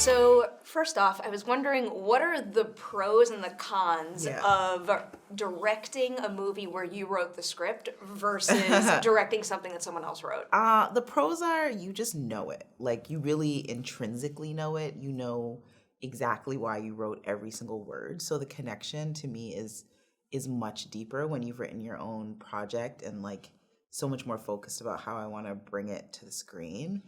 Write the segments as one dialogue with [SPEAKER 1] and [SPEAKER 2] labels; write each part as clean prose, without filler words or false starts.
[SPEAKER 1] So, first off, I was wondering, what are the pros and the cons of directing a movie where you wrote the script versus directing something that someone else wrote?
[SPEAKER 2] The pros are you just know it. Like, you really intrinsically know it. You know exactly why you wrote every single word. So the connection to me is much deeper when you've written your own project and like so much more focused about how I want to bring it to the screen.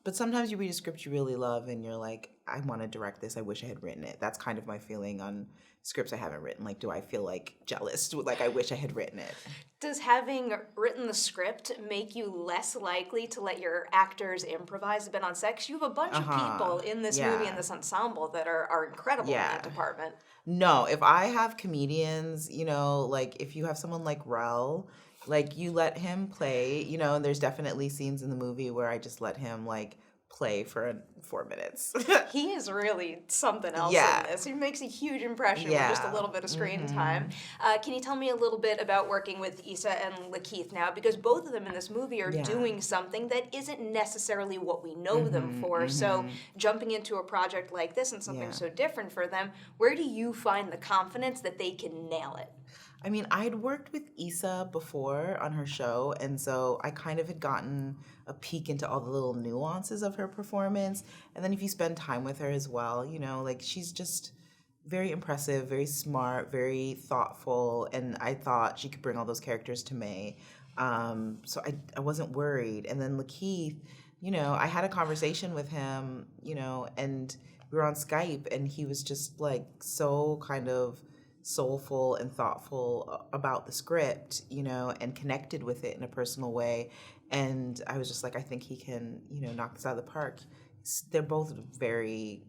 [SPEAKER 2] But sometimes you read a script you really love and you're like, I want to direct this. I wish I had written it. That's kind of my feeling on scripts I haven't written. Like, do I feel like jealous? Like, I wish I had written it.
[SPEAKER 1] Does having written the script make you less likely to let your actors improvise a bit on set? 'Cause you have a bunch of people in this movie, in this ensemble, that are incredible in that department.
[SPEAKER 2] No, if I have comedians, like if you have someone like Rel, like you let him play, and there's definitely scenes in the movie where I just let him like play for 4 minutes.
[SPEAKER 1] He is really something else in this. He makes a huge impression with just a little bit of screen time. Can you tell me a little bit about working with Issa and Lakeith now? Because both of them in this movie are doing something that isn't necessarily what we know them for. So jumping into a project like this and something so different for them, where do you find the confidence that they can nail it?
[SPEAKER 2] I mean, I'd worked with Issa before on her show, and so I kind of had gotten a peek into all the little nuances of her performance. And then if you spend time with her as well, like she's just very impressive, very smart, very thoughtful, and I thought she could bring all those characters to May. So I wasn't worried. And then Lakeith, I had a conversation with him, and we were on Skype, and he was just like so kind of soulful and thoughtful about the script, and connected with it in a personal way. And I was just like, I think he can, knock this out of the park. They're both very,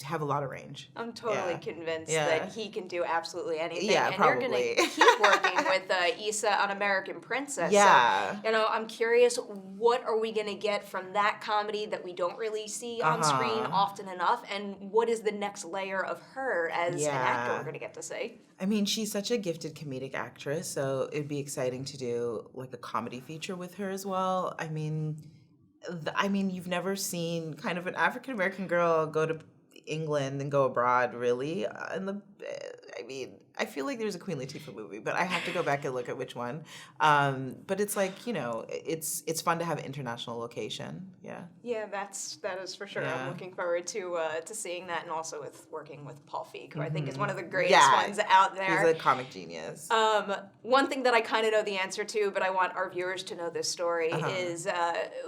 [SPEAKER 2] have a lot of range.
[SPEAKER 1] I'm totally convinced that he can do absolutely anything.
[SPEAKER 2] Yeah,
[SPEAKER 1] and
[SPEAKER 2] probably.
[SPEAKER 1] You're going to keep working with Issa on American Princess.
[SPEAKER 2] Yeah.
[SPEAKER 1] So, I'm curious, what are we going to get from that comedy that we don't really see on screen often enough? And what is the next layer of her as an actor we're going to get to see?
[SPEAKER 2] I mean, she's such a gifted comedic actress, so it'd be exciting to do like a comedy feature with her as well. I mean, you've never seen kind of an African American girl go to England and go abroad, really. I feel like there's a Queen Latifah movie, but I have to go back and look at which one. But it's like, it's fun to have an international location. Yeah.
[SPEAKER 1] Yeah, that is for sure.
[SPEAKER 2] Yeah.
[SPEAKER 1] I'm looking forward to seeing that, and also with working with Paul Feig, who I think is one of the greatest ones out there.
[SPEAKER 2] He's a comic genius.
[SPEAKER 1] One thing that I kind of know the answer to, but I want our viewers to know this story, is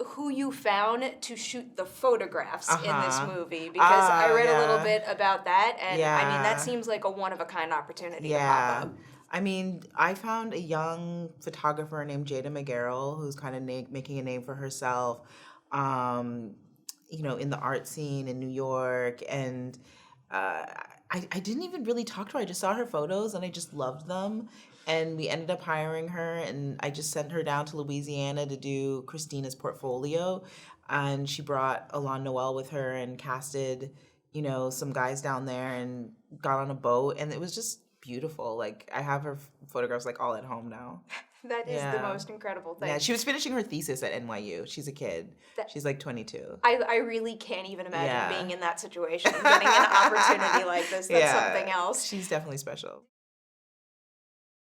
[SPEAKER 1] who you found to shoot the photographs in this movie, because I read a little bit about that, and I mean, that seems like a one-of-a-kind opportunity to pop up.
[SPEAKER 2] I mean, I found a young photographer named Jada McGarrell who's kind of making a name for herself, in the art scene in New York. And I didn't even really talk to her. I just saw her photos and I just loved them. And we ended up hiring her, and I just sent her down to Louisiana to do Christina's portfolio. And she brought Alain Noel with her and casted, some guys down there and got on a boat. And it was just beautiful. Like, I have her photographs like all at home now.
[SPEAKER 1] That is the most incredible thing.
[SPEAKER 2] Yeah, she was finishing her thesis at NYU. She's a kid. She's like 22.
[SPEAKER 1] I really can't even imagine being in that situation, getting an opportunity like this. That's something else.
[SPEAKER 2] She's definitely special.